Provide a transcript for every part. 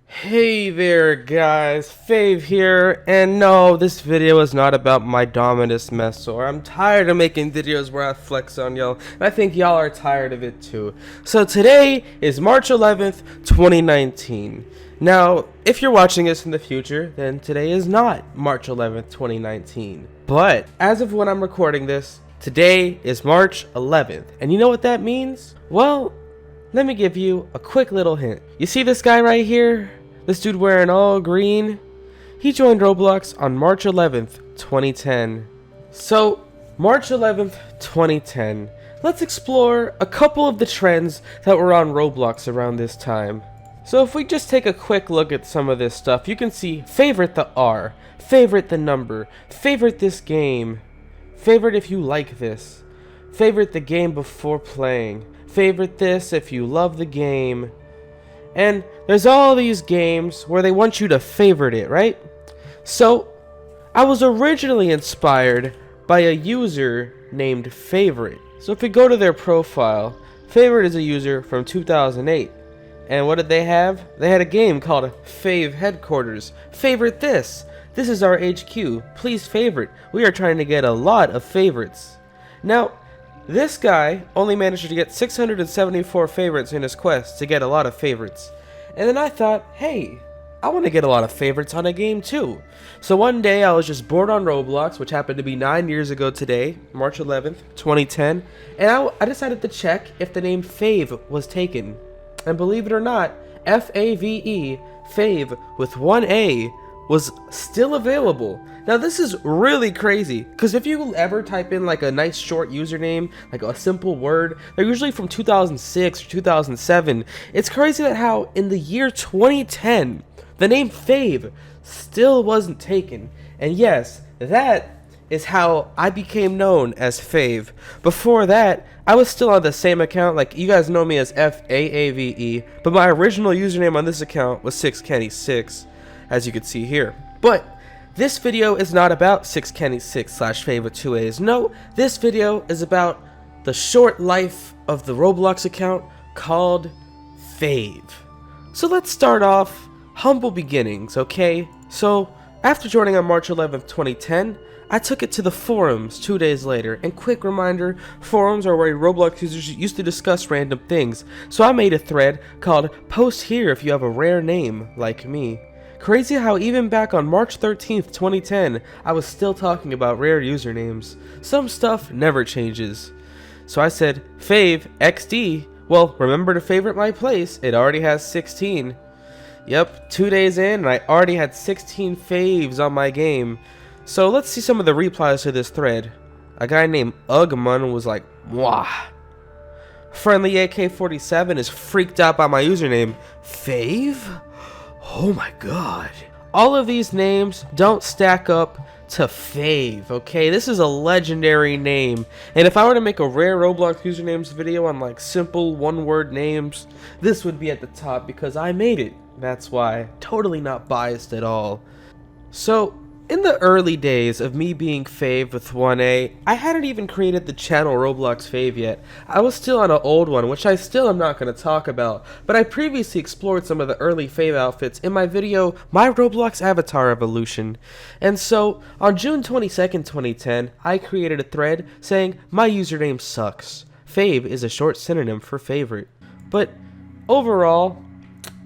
Hey there guys, Fave here, and no, this video is not about my Dominus Messor. I'm tired of making videos where I flex on y'all, and I think y'all are tired of it too. So today is March 11th, 2019. Now, if you're watching this in the future, then today is not March 11th, 2019. But, as of when I'm recording this, today is March 11th, and you know what that means? Well, let me give you a quick little hint. You see this guy right here? This dude wearing all green? He joined Roblox on March 11th, 2010. So, March 11th, 2010. Let's explore a couple of the trends that were on Roblox around this time. So if we just take a quick look at some of this stuff, you can see favorite the R, favorite the number, favorite this game, favorite if you like this, favorite the game before playing, favorite this if you love the game. And there's all these games where they want you to favorite it, right? So I was originally inspired by a user named Favorite. So if we go to their profile, Favorite is a user from 2008. And what did they have? They had a game called Fave Headquarters. Favorite this. This is our HQ. Please favorite. We are trying to get a lot of favorites. Now, this guy only managed to get 674 favorites in his quest to get a lot of favorites. And then I thought, hey, I want to get a lot of favorites on a game too. So one day I was just bored on Roblox, which happened to be 9 years ago today, March 11th, 2010. And I decided to check if the name Fave was taken. And believe it or not, F-A-V-E, Fave with one A, was still available. Now this is really crazy, because if you ever type in like a nice short username, like a simple word, they're usually from 2006 or 2007. It's crazy that how in the year 2010, the name Fave still wasn't taken. And yes, that is how I became known as Fave. Before that, I was still on the same account, like you guys know me as F-A-A-V-E, but my original username on this account was 6Kenny6. As you can see here. But this video is not about 6Kenny6 slash Fave with 2 A's. No, this video is about the short life of the Roblox account called Fave. So let's start off humble beginnings, okay? So after joining on March 11th, 2010, I took it to the forums 2 days later, and quick reminder, forums are where Roblox users used to discuss random things. So I made a thread called Post Here if you have a rare name like me. Crazy how even back on March 13th, 2010, I was still talking about rare usernames. Some stuff never changes. So I said, Fave, XD, well, remember to favorite my place, it already has 16. Yep, 2 days in, and I already had 16 faves on my game. So let's see some of the replies to this thread. A guy named Ugman was like, Mwah. Friendly AK-47 is freaked out by my username, Fave? Oh my god. All of these names don't stack up to Fave, okay? This is a legendary name. And if I were to make a rare Roblox usernames video on like simple one-word names, this would be at the top because I made it. That's why. Totally not biased at all. So, in the early days of me being Fave with 1A, I hadn't even created the channel Roblox Fave yet. I was still on an old one, which I still am not going to talk about, but I previously explored some of the early Fave outfits in my video, My Roblox Avatar Evolution. And so, on June 22nd, 2010, I created a thread saying, my username sucks. Fave is a short synonym for favorite. But, overall,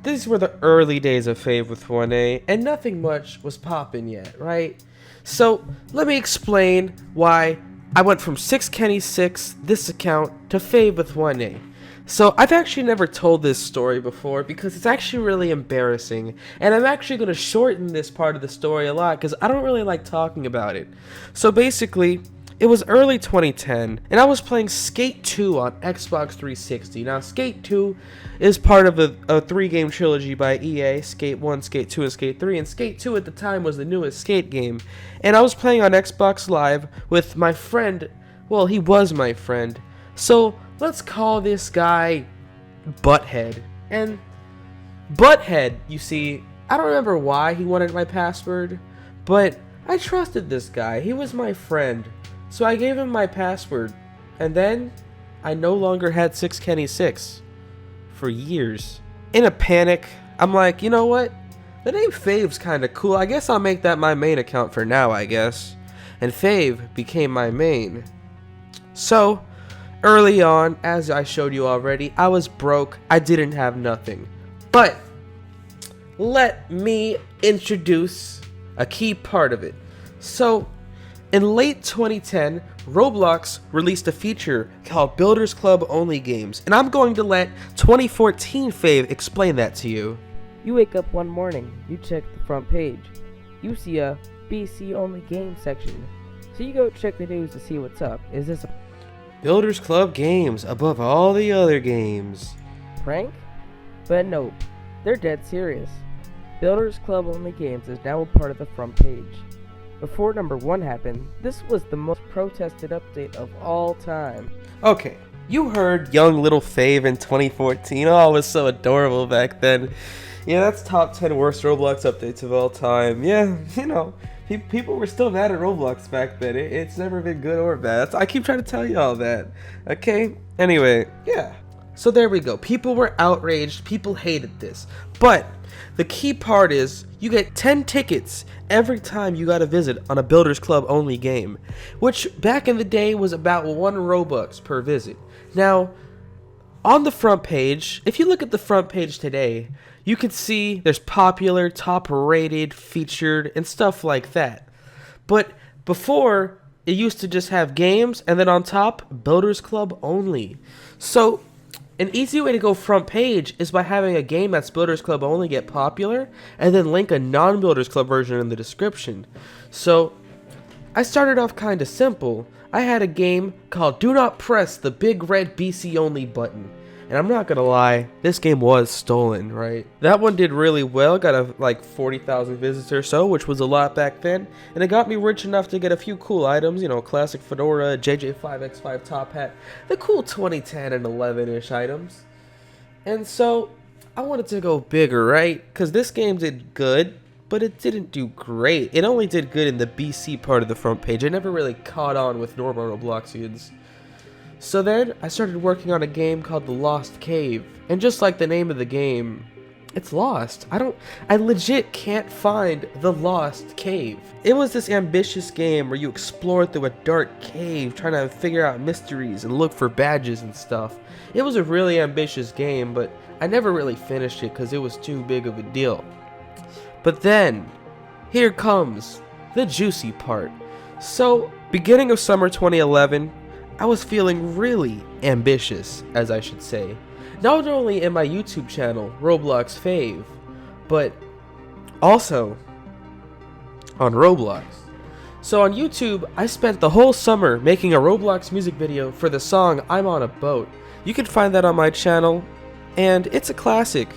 these were the early days of Fave with 1A, and nothing much was poppin' yet, right? So, let me explain why I went from 6Kenny6, this account, to Fave with 1A. So, I've actually never told this story before because it's actually really embarrassing, and I'm actually going to shorten this part of the story a lot because I don't really like talking about it. So, basically, it was early 2010, and I was playing Skate 2 on Xbox 360. Now, Skate 2 is part of a 3-game trilogy by EA, Skate 1, Skate 2, and Skate 3, and Skate 2 at the time was the newest Skate game. And I was playing on Xbox Live with my friend, well, he was my friend. So, let's call this guy Butthead. And Butthead, you see, I don't remember why he wanted my password, but I trusted this guy. He was my friend. So I gave him my password, and then I no longer had 6Kenny6 for years. In a panic, I'm like, you know what? The name Fave's kinda cool. I guess I'll make that my main account for now, I guess. And Fave became my main. So, early on, as I showed you already, I was broke. I didn't have nothing. But, let me introduce a key part of it. So, in late 2010, Roblox released a feature called Builders Club Only Games, and I'm going to let 2014 Fave explain that to you. You wake up one morning, you check the front page. You see a BC only game section. So you go check the news to see what's up. Is this a Builders Club games above all the other games. prank? But nope, they're dead serious. Builders Club Only Games is now a part of the front page. Before number 1 happened, this was the most protested update of all time. Okay, you heard young little Fave in 2014. Oh, it was so adorable back then. Yeah, that's top 10 worst Roblox updates of all time. Yeah, you know, people were still mad at Roblox back then. It's never been good or bad. I keep trying to tell you all that. Okay, anyway, yeah. So there we go. People were outraged. People hated this. But the key part is you get 10 tickets every time you got a visit on a Builders Club only game, which back in the day was about 1 Robux per visit. Now, on the front page, if you look at the front page today, you can see there's popular, top rated, featured, and stuff like that. But before, it used to just have games, and then on top, Builders Club only. So, an easy way to go front page is by having a game that's Builders Club only get popular, and then link a non-Builders Club version in the description. So, I started off kinda simple. I had a game called Do Not Press the Big Red BC Only button. And I'm not gonna lie, this game was stolen, right? That one did really well, got like 40,000 visits or so, which was a lot back then. And it got me rich enough to get a few cool items, you know, classic fedora, JJ5X5 top hat, the cool 2010 and 11-ish items. And so, I wanted to go bigger, right? Because this game did good, but it didn't do great. It only did good in the BC part of the front page. It never really caught on with normal Robloxians. So then, I started working on a game called The Lost Cave, and just like the name of the game, it's lost. I legit can't find The Lost Cave. It was this ambitious game where you explore through a dark cave, trying to figure out mysteries and look for badges and stuff. It was a really ambitious game, but I never really finished it because it was too big of a deal. But then, here comes the juicy part. So, beginning of summer 2011, I was feeling really ambitious, as I should say. Not only in my YouTube channel, Roblox Fave, but also on Roblox. So on YouTube, I spent the whole summer making a Roblox music video for the song I'm on a Boat. You can find that on my channel, and it's a classic.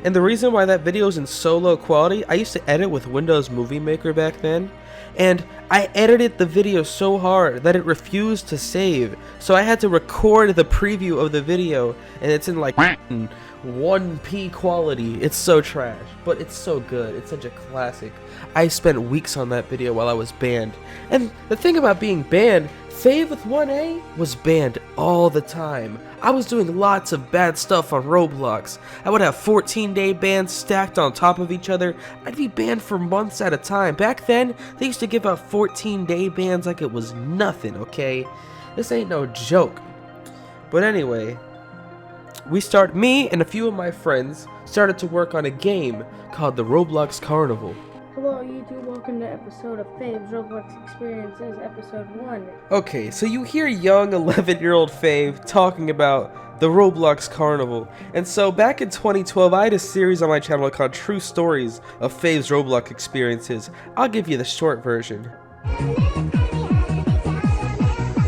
And the reason why that video is in so low quality, I used to edit with Windows Movie Maker back then, and I edited the video so hard that it refused to save. So I had to record the preview of the video, and it's in like 1p quality. It's so trash, but it's so good. It's such a classic. I spent weeks on that video while I was banned. And the thing about being banned, Fave with 1A was banned all the time. I was doing lots of bad stuff on Roblox. I would have 14-day bans stacked on top of each other. I'd be banned for months at a time. Back then, they used to give out 14-day bans like it was nothing, okay? This ain't no joke. But anyway, me and a few of my friends started to work on a game called the Roblox Carnival. Hello YouTube, welcome to episode of Fave's Roblox Experiences, episode 1. Okay, so you hear young 11-year-old Fave talking about the Roblox Carnival. And so back in 2012, I had a series on my channel called True Stories of Fave's Roblox Experiences. I'll give you the short version.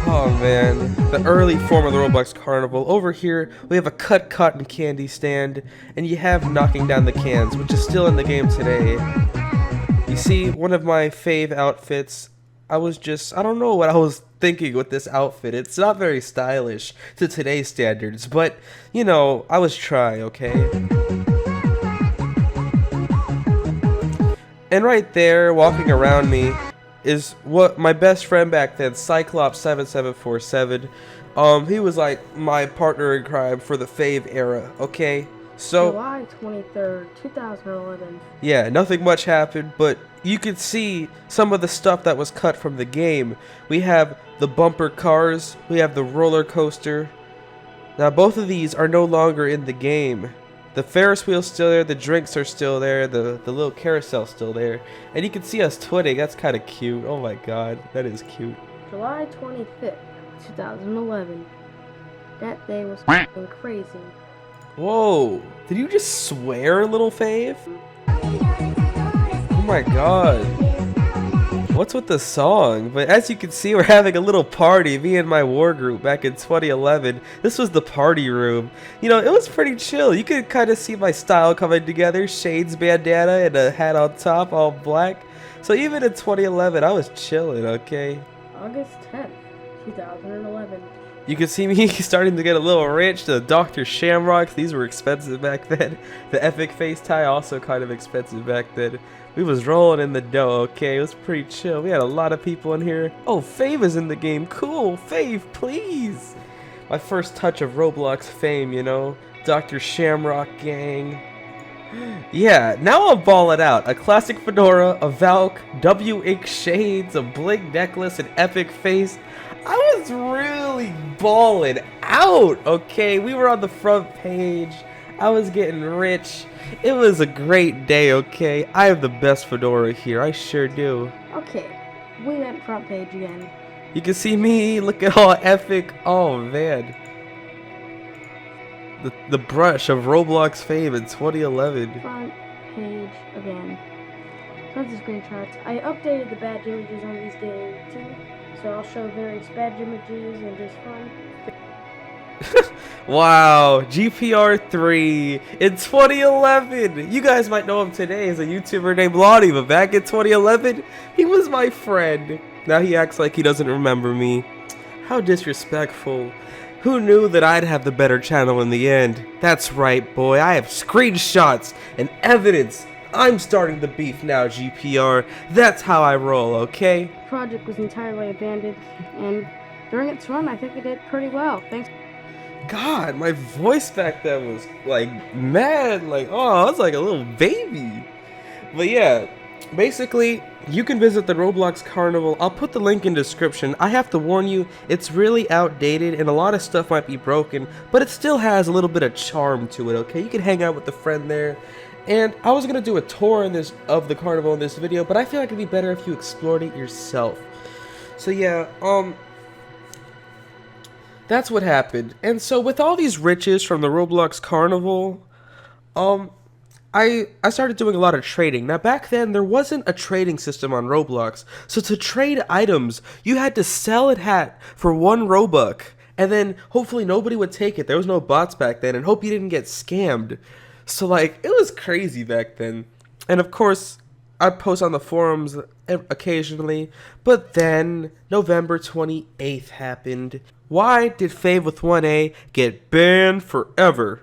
Oh man, the early form of the Roblox Carnival. Over here, we have a cut cotton candy stand, and you have knocking down the cans, which is still in the game today. You see, one of my fave outfits, I don't know what I was thinking with this outfit. It's not very stylish to today's standards, but, you know, I was trying, okay? And right there, walking around me, is what my best friend back then, Cyclops7747. He was like my partner in crime for the Fave era, okay? So July 23rd, 2011. yeah, nothing much happened, but you could see some of the stuff that was cut from the game. We have the bumper cars, we have the roller coaster. Now both of these are no longer in the game. The Ferris wheel's still there, the drinks are still there, the little carousel's still there. And you can see us twitting, that's kind of cute. Oh my god, that is cute. July 25th, 2011. That day was f***ing crazy. Whoa, did you just swear, little Fave? Oh my god. What's with the song? But as you can see, we're having a little party, me and my war group back in 2011. This was the party room. You know, it was pretty chill. You could kind of see my style coming together. Shades, bandana, and a hat on top, all black. So even in 2011, I was chilling, okay? August 10th, 2011. You can see me starting to get a little rich. The Dr. Shamrocks, these were expensive back then. The Epic Face Tie, also kind of expensive back then. We was rolling in the dough, okay? It was pretty chill. We had a lot of people in here. Oh, Fave is in the game. Cool. Fave, please. My first touch of Roblox fame, you know? Dr. Shamrock gang. Yeah, now I'm balling out. A classic fedora, a Valk, W-Ink shades, a bling necklace, an epic face. I was really balling out, okay? We were on the front page. I was getting rich. It was a great day, okay? I have the best fedora here. I sure do. Okay, we went front page again. You can see me looking all epic. Oh, man. The brush of Roblox fame in 2011. Front page again. Tons of screenshots. I updated the badge images on these games too, so I'll show various badge images and just fun. Wow, GPR3 in 2011. You guys might know him today as a YouTuber named Lottie, but back in 2011, he was my friend. Now he acts like he doesn't remember me. How disrespectful. Who knew that I'd have the better channel in the end? That's right, boy. I have screenshots and evidence. I'm starting the beef now, GPR. That's how I roll, okay? The project was entirely abandoned, and during its run, I think it did pretty well. Thanks. God, my voice back then was like mad, like, oh, I was like a little baby. But yeah, basically, you can visit the Roblox Carnival. I'll put the link in the description. I have to warn you, it's really outdated and a lot of stuff might be broken, but it still has a little bit of charm to it, okay? You can hang out with a friend there. And I was gonna do a tour of the carnival in this video, but I feel like it'd be better if you explored it yourself. So yeah, that's what happened. And so with all these riches from the Roblox Carnival, I started doing a lot of trading. Now back then there wasn't a trading system on Roblox. So to trade items, you had to sell a hat for 1 Robux. And then hopefully nobody would take it. There was no bots back then, and hope you didn't get scammed. So like, it was crazy back then. And of course, I post on the forums occasionally, but then November 28th happened. Why did Fave with 1A get banned forever?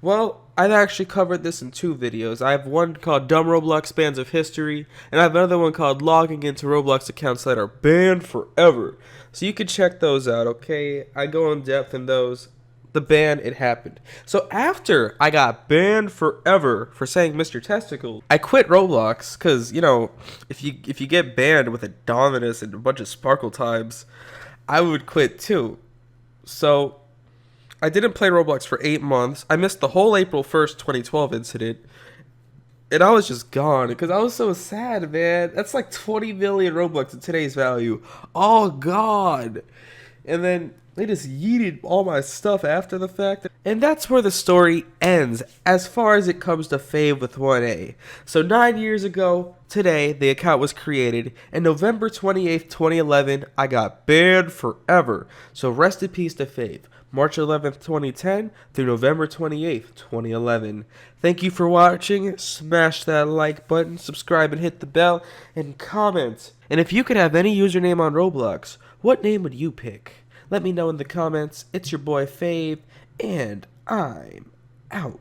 Well, I've actually covered this in 2 videos. I have one called Dumb Roblox Bans of History, and I have another one called Logging into Roblox Accounts that are banned forever. So you can check those out, okay? I go in depth in those. The ban, it happened. So after I got banned forever for saying Mr. Testicle, I quit Roblox because, you know, if you get banned with a Dominus and a bunch of Sparkle times, I would quit too. So I didn't play Roblox for 8 months. I missed the whole April 1st, 2012 incident. And I was just gone because I was so sad, man. That's like 20 million Robux in today's value. Oh, God. And then they just yeeted all my stuff after the fact. And that's where the story ends as far as it comes to Fave with 1A. So 9 years ago, today, the account was created. And November 28th, 2011, I got banned forever. So rest in peace to Fave. March 11th, 2010 through November 28th, 2011. Thank you for watching. Smash that like button, subscribe and hit the bell, and comment. And if you could have any username on Roblox, what name would you pick? Let me know in the comments. It's your boy Fave, and I'm out.